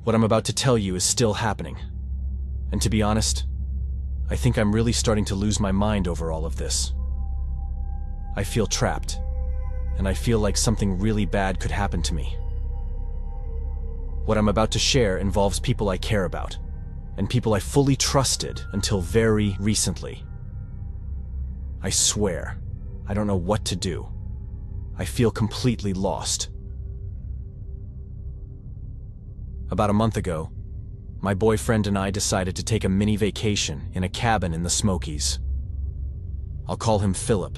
What I'm about to tell you is still happening. And to be honest, I think I'm really starting to lose my mind over all of this. I feel trapped, and I feel like something really bad could happen to me. What I'm about to share involves people I care about, and people I fully trusted until very recently. I swear, I don't know what to do. I feel completely lost. About a month ago, my boyfriend and I decided to take a mini vacation in a cabin in the Smokies. I'll call him Philip,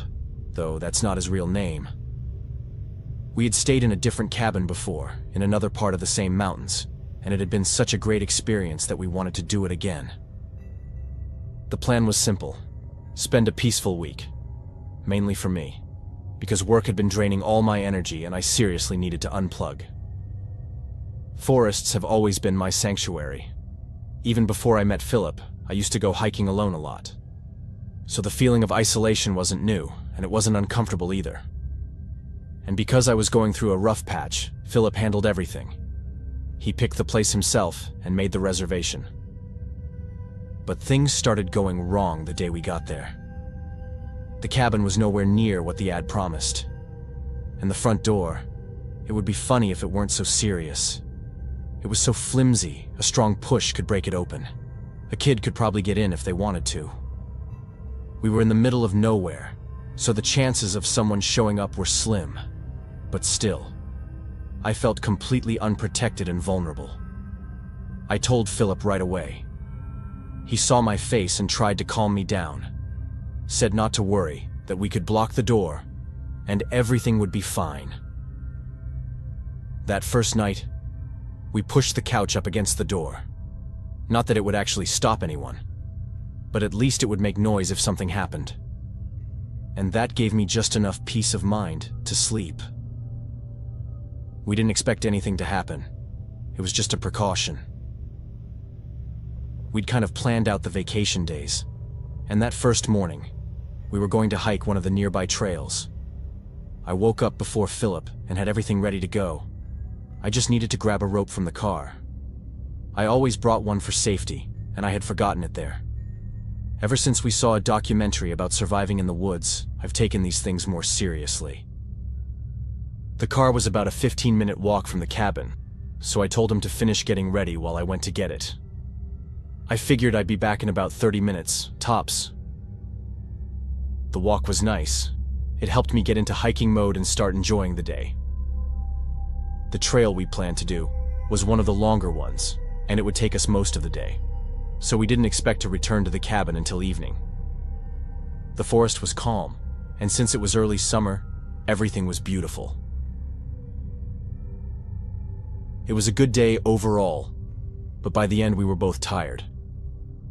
though that's not his real name. We had stayed in a different cabin before, in another part of the same mountains, and it had been such a great experience that we wanted to do it again. The plan was simple: spend a peaceful week, mainly for me, because work had been draining all my energy and I seriously needed to unplug. Forests have always been my sanctuary. Even before I met Philip, I used to go hiking alone a lot. So the feeling of isolation wasn't new, and it wasn't uncomfortable either. And because I was going through a rough patch, Philip handled everything. He picked the place himself and made the reservation. But things started going wrong the day we got there. The cabin was nowhere near what the ad promised. And the front door, it would be funny if it weren't so serious. It was so flimsy, a strong push could break it open. A kid could probably get in if they wanted to. We were in the middle of nowhere, so the chances of someone showing up were slim. But still, I felt completely unprotected and vulnerable. I told Philip right away. He saw my face and tried to calm me down. Said not to worry, that we could block the door, and everything would be fine. That first night, we pushed the couch up against the door. Not that it would actually stop anyone, but at least it would make noise if something happened. And that gave me just enough peace of mind to sleep. We didn't expect anything to happen. It was just a precaution. We'd kind of planned out the vacation days, and that first morning, we were going to hike one of the nearby trails. I woke up before Philip and had everything ready to go. I just needed to grab a rope from the car. I always brought one for safety, and I had forgotten it there. Ever since we saw a documentary about surviving in the woods, I've taken these things more seriously. The car was about a 15-minute walk from the cabin, so I told him to finish getting ready while I went to get it. I figured I'd be back in about 30 minutes, tops. The walk was nice. It helped me get into hiking mode and start enjoying the day. The trail we planned to do was one of the longer ones, and it would take us most of the day, so we didn't expect to return to the cabin until evening. The forest was calm, and since it was early summer, everything was beautiful. It was a good day overall, but by the end we were both tired.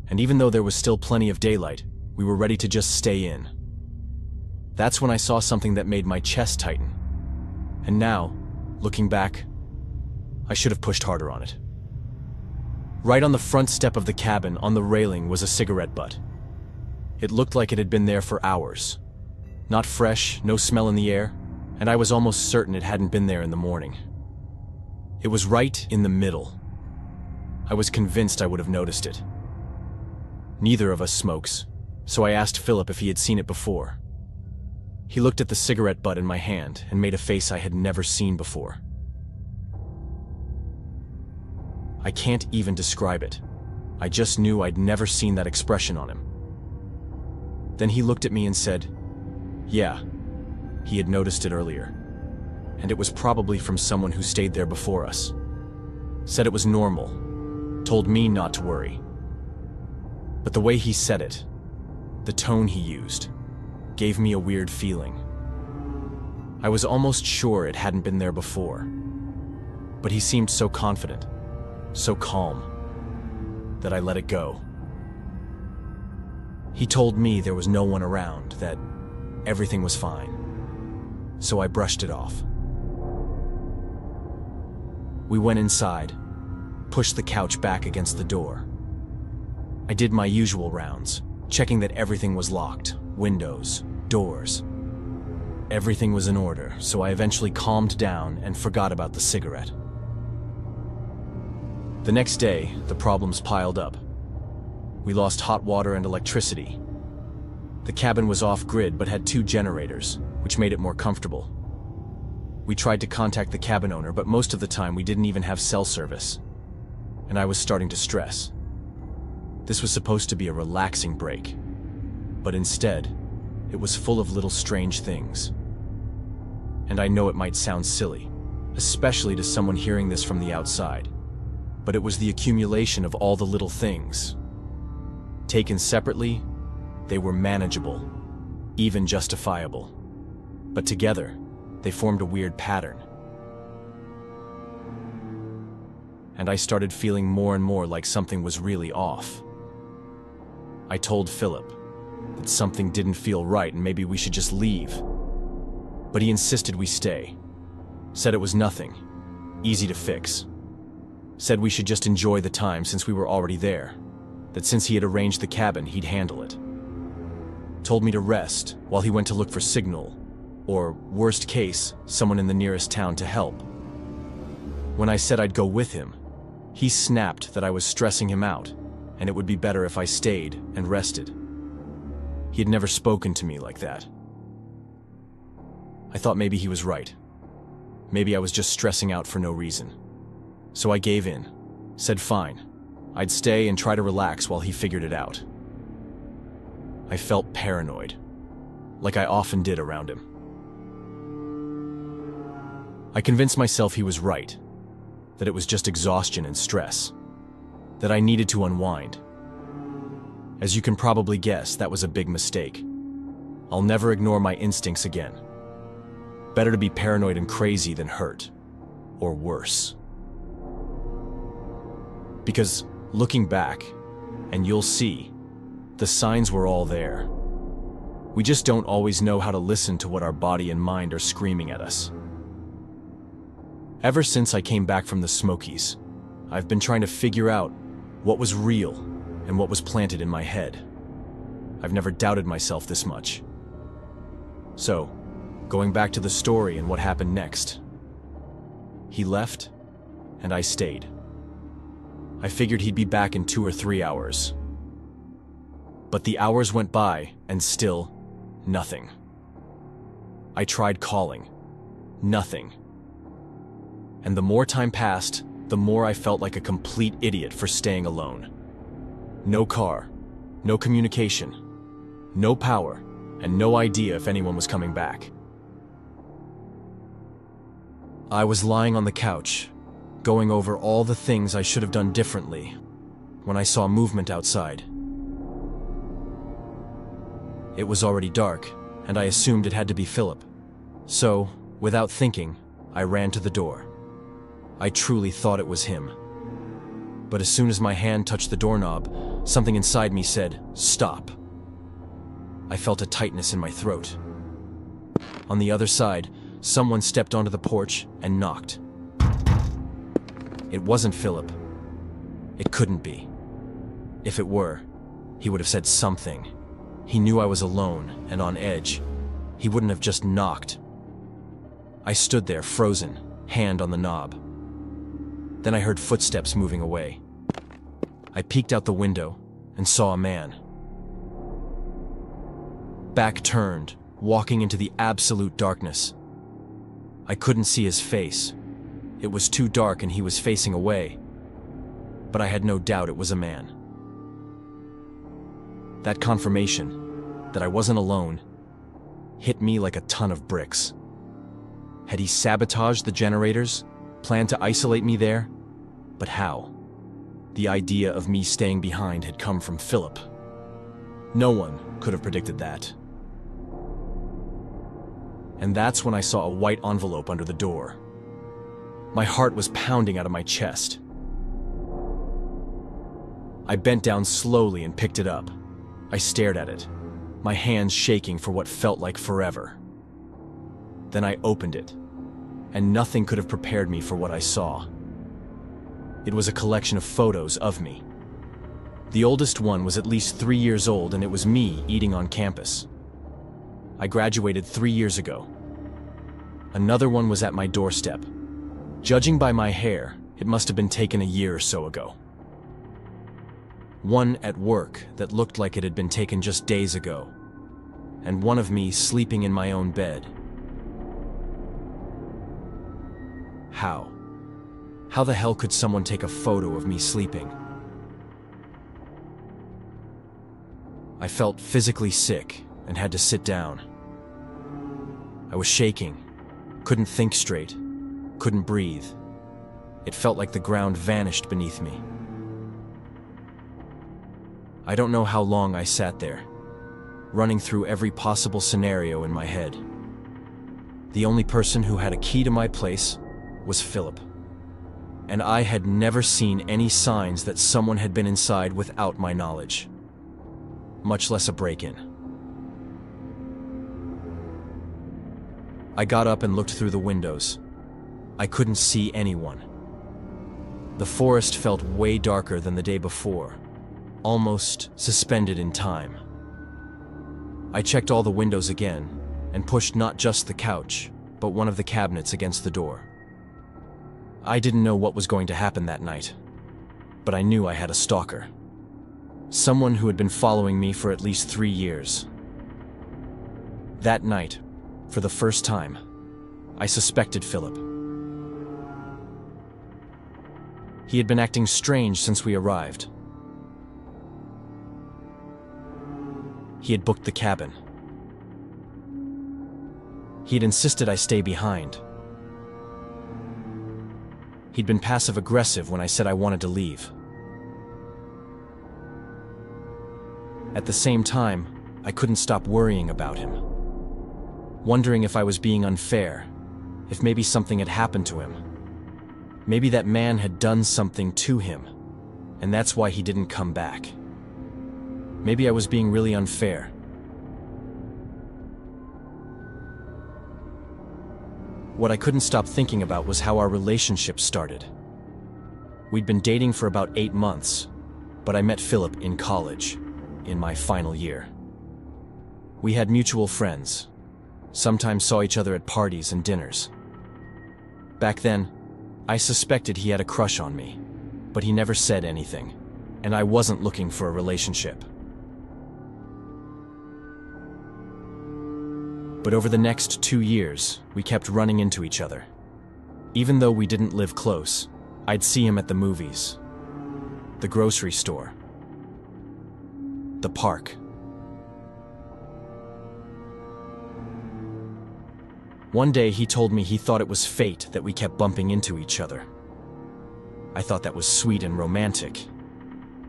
And even though there was still plenty of daylight, we were ready to just stay in. That's when I saw something that made my chest tighten. And now, looking back, I should have pushed harder on it. Right on the front step of the cabin, on the railing, was a cigarette butt. It looked like it had been there for hours. Not fresh, no smell in the air, and I was almost certain it hadn't been there in the morning. It was right in the middle. I was convinced I would have noticed it. Neither of us smokes, so I asked Philip if he had seen it before. He looked at the cigarette butt in my hand and made a face I had never seen before. I can't even describe it. I just knew I'd never seen that expression on him. Then he looked at me and said, yeah, he had noticed it earlier. And it was probably from someone who stayed there before us. Said it was normal, told me not to worry. But the way he said it, the tone he used, gave me a weird feeling. I was almost sure it hadn't been there before, but he seemed so confident, so calm, that I let it go. He told me there was no one around, that everything was fine, so I brushed it off. We went inside, pushed the couch back against the door. I did my usual rounds, checking that everything was locked, windows, doors. Everything was in order, so I eventually calmed down and forgot about the cigarette. The next day, the problems piled up. We lost hot water and electricity. The cabin was off-grid but had 2 generators, which made it more comfortable. We tried to contact the cabin owner, but most of the time we didn't even have cell service. And I was starting to stress. This was supposed to be a relaxing break, but instead, it was full of little strange things. And I know it might sound silly, especially to someone hearing this from the outside, but it was the accumulation of all the little things. Taken separately, they were manageable, even justifiable. But together, they formed a weird pattern. And I started feeling more and more like something was really off. I told Philip that something didn't feel right and maybe we should just leave. But he insisted we stay. Said it was nothing, easy to fix. Said we should just enjoy the time since we were already there. That since he had arranged the cabin, he'd handle it. Told me to rest while he went to look for signal, or worst case, someone in the nearest town to help. When I said I'd go with him, he snapped that I was stressing him out, and it would be better if I stayed and rested. He had never spoken to me like that. I thought maybe he was right. Maybe I was just stressing out for no reason. So I gave in, said fine. I'd stay and try to relax while he figured it out. I felt paranoid, like I often did around him. I convinced myself he was right, that it was just exhaustion and stress, that I needed to unwind. As you can probably guess, that was a big mistake. I'll never ignore my instincts again. Better to be paranoid and crazy than hurt, or worse. Because looking back, and you'll see, the signs were all there. We just don't always know how to listen to what our body and mind are screaming at us. Ever since I came back from the Smokies, I've been trying to figure out what was real and what was planted in my head. I've never doubted myself this much. So, going back to the story and what happened next. He left, and I stayed. I figured he'd be back in 2 or 3 hours. But the hours went by, and still, nothing. I tried calling. Nothing. And the more time passed, the more I felt like a complete idiot for staying alone. No car, no communication, no power, and no idea if anyone was coming back. I was lying on the couch, going over all the things I should have done differently, when I saw movement outside. It was already dark, and I assumed it had to be Philip. So, without thinking, I ran to the door. I truly thought it was him. But as soon as my hand touched the doorknob, something inside me said, "Stop." I felt a tightness in my throat. On the other side, someone stepped onto the porch and knocked. It wasn't Philip. It couldn't be. If it were, he would have said something. He knew I was alone and on edge. He wouldn't have just knocked. I stood there, frozen, hand on the knob. Then I heard footsteps moving away. I peeked out the window and saw a man. Back turned, walking into the absolute darkness. I couldn't see his face. It was too dark and he was facing away. But I had no doubt it was a man. That confirmation, that I wasn't alone, hit me like a ton of bricks. Had he sabotaged the generators, planned to isolate me there? But how? The idea of me staying behind had come from Philip. No one could have predicted that. And that's when I saw a white envelope under the door. My heart was pounding out of my chest. I bent down slowly and picked it up. I stared at it, my hands shaking for what felt like forever. Then I opened it, and nothing could have prepared me for what I saw. It was a collection of photos of me. The oldest one was at least 3 years old, and it was me eating on campus. I graduated 3 years ago. Another one was at my doorstep. Judging by my hair, It must have been taken a year or so ago. One at work that looked like it had been taken just days ago, and one of me sleeping in my own bed. How? How the hell could someone take a photo of me sleeping? I felt physically sick and had to sit down. I was shaking, couldn't think straight, couldn't breathe. It felt like the ground vanished beneath me. I don't know how long I sat there, running through every possible scenario in my head. The only person who had a key to my place was Philip, and I had never seen any signs that someone had been inside without my knowledge, much less a break-in. I got up and looked through the windows. I couldn't see anyone. The forest felt way darker than the day before, almost suspended in time. I checked all the windows again and pushed not just the couch, but one of the cabinets against the door. I didn't know what was going to happen that night, but I knew I had a stalker. Someone who had been following me for at least 3 years. That night, for the first time, I suspected Philip. He had been acting strange since we arrived. He had booked the cabin. He had insisted I stay behind. He'd been passive-aggressive when I said I wanted to leave. At the same time, I couldn't stop worrying about him, wondering if I was being unfair, if maybe something had happened to him. Maybe that man had done something to him, and that's why he didn't come back. Maybe I was being really unfair. What I couldn't stop thinking about was how our relationship started. We'd been dating for about 8 months, but I met Philip in college, in my final year. We had mutual friends, sometimes saw each other at parties and dinners. Back then, I suspected he had a crush on me, but he never said anything, and I wasn't looking for a relationship. But over the next 2 years, we kept running into each other. Even though we didn't live close, I'd see him at the movies, the grocery store, the park. One day he told me he thought it was fate that we kept bumping into each other. I thought that was sweet and romantic,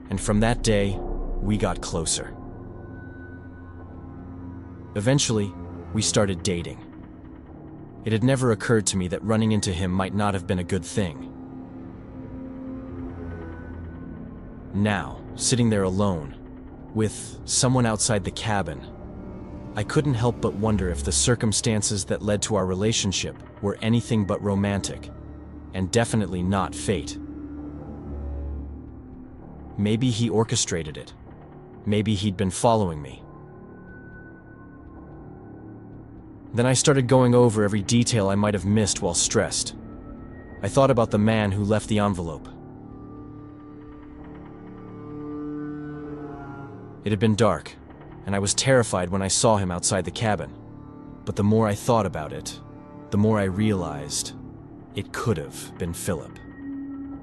and from that day, we got closer. Eventually, we started dating. It had never occurred to me that running into him might not have been a good thing. Now, sitting there alone, with someone outside the cabin, I couldn't help but wonder if the circumstances that led to our relationship were anything but romantic, and definitely not fate. Maybe he orchestrated it. Maybe he'd been following me. Then I started going over every detail I might have missed while stressed. I thought about the man who left the envelope. It had been dark, and I was terrified when I saw him outside the cabin. But the more I thought about it, the more I realized it could have been Philip.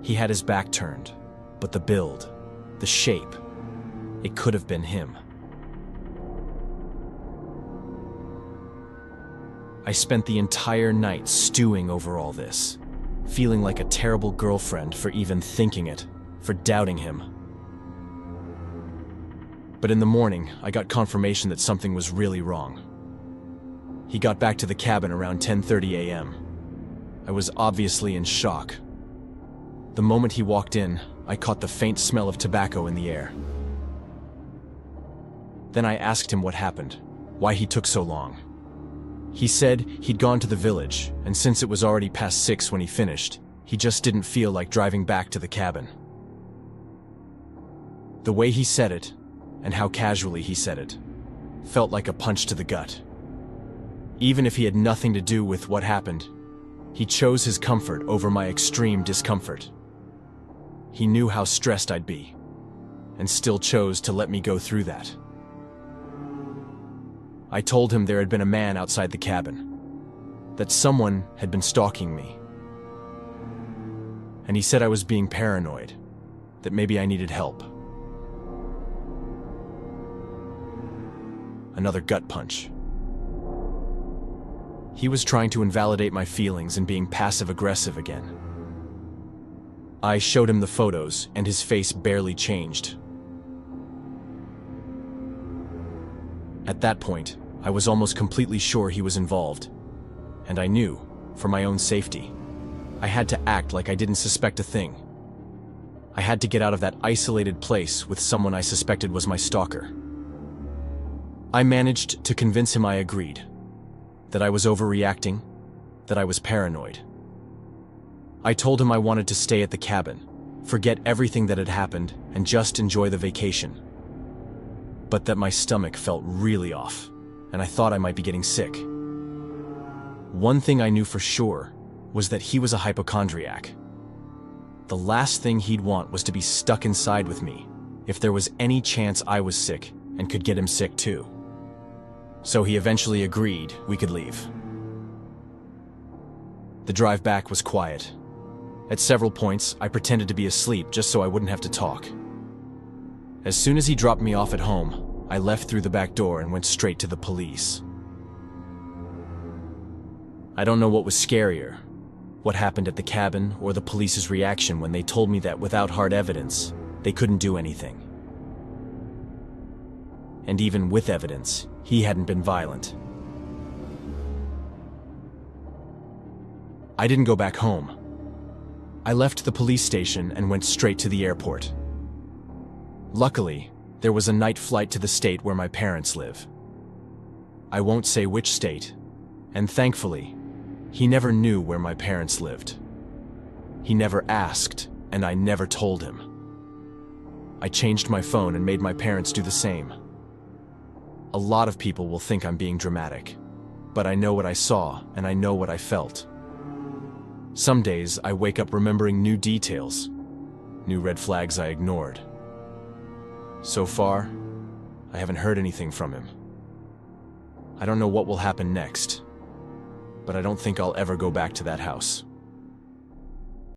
He had his back turned, but the build, the shape, it could have been him. I spent the entire night stewing over all this, feeling like a terrible girlfriend for even thinking it, for doubting him. But in the morning, I got confirmation that something was really wrong. He got back to the cabin around 10:30 a.m. I was obviously in shock. The moment he walked in, I caught the faint smell of tobacco in the air. Then I asked him what happened, why he took so long. He said he'd gone to the village, and since it was already past 6 when he finished, he just didn't feel like driving back to the cabin. The way he said it, and how casually he said it, felt like a punch to the gut. Even if he had nothing to do with what happened, he chose his comfort over my extreme discomfort. He knew how stressed I'd be, and still chose to let me go through that. I told him there had been a man outside the cabin, that someone had been stalking me. And he said I was being paranoid, that maybe I needed help. Another gut punch. He was trying to invalidate my feelings and being passive-aggressive again. I showed him the photos, and his face barely changed. At that point, I was almost completely sure he was involved, and I knew, for my own safety, I had to act like I didn't suspect a thing. I had to get out of that isolated place with someone I suspected was my stalker. I managed to convince him I agreed, that I was overreacting, that I was paranoid. I told him I wanted to stay at the cabin, forget everything that had happened, and just enjoy the vacation. But that my stomach felt really off, and I thought I might be getting sick. One thing I knew for sure was that he was a hypochondriac. The last thing he'd want was to be stuck inside with me if there was any chance I was sick and could get him sick too. So he eventually agreed we could leave. The drive back was quiet. At several points, I pretended to be asleep just so I wouldn't have to talk. As soon as he dropped me off at home, I left through the back door and went straight to the police. I don't know what was scarier, what happened at the cabin or the police's reaction when they told me that without hard evidence, they couldn't do anything. And even with evidence, he hadn't been violent. I didn't go back home. I left the police station and went straight to the airport. Luckily, there was a night flight to the state where my parents live. I won't say which state, and thankfully, he never knew where my parents lived. He never asked, and I never told him. I changed my phone and made my parents do the same. A lot of people will think I'm being dramatic, but I know what I saw and I know what I felt. Some days I wake up remembering new details, new red flags I ignored. So far, I haven't heard anything from him. I don't know what will happen next, but I don't think I'll ever go back to that house.